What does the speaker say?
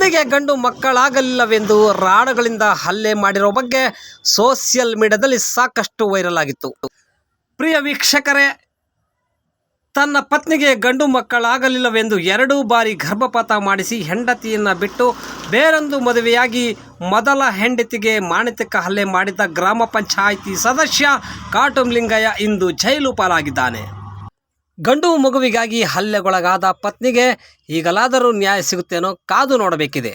ಪತ್ನಿಗೆ ಗಂಡು ಮಕ್ಕಳಾಗಲಿಲ್ಲವೆಂದು ರಾಡಗಳಿಂದ ಹಲ್ಲೆ ಮಾಡಿರೋ ಬಗ್ಗೆ ಸೋಷಿಯಲ್ ಮೀಡಿಯಾದಲ್ಲಿ ಸಾಕಷ್ಟು ವೈರಲ್ ಆಗಿತ್ತು. ಪ್ರಿಯ ವೀಕ್ಷಕರೇ, ತನ್ನ ಪತ್ನಿಗೆ ಗಂಡು ಮಕ್ಕಳಾಗಲಿಲ್ಲವೆಂದು 2 ಬಾರಿ ಗರ್ಭಪಾತ ಮಾಡಿಸಿ ಹೆಂಡತಿಯನ್ನು ಬಿಟ್ಟು ಬೇರೊಂದು ಮದುವೆಯಾಗಿ ಮೊದಲ ಹೆಂಡತಿಗೆ ಮಾನಸಿಕ ಹಲ್ಲೆ ಮಾಡಿದ ಗ್ರಾಮ ಪಂಚಾಯಿತಿ ಸದಸ್ಯ ಕಾಟುಮಲಿಂಗಯ್ಯ ಇಂದು ಜೈಲು ಪಾಲಾಗಿದ್ದಾನೆ. ಗಂಡು ಮಗುವಿಗಾಗಿ ಹಲ್ಲೆಗೊಳಗಾದ ಪತ್ನಿಗೆ ಈಗಲಾದರೂ ನ್ಯಾಯ ಸಿಗುತ್ತೇನೋ ಕಾದು ನೋಡಬೇಕಿದೆ.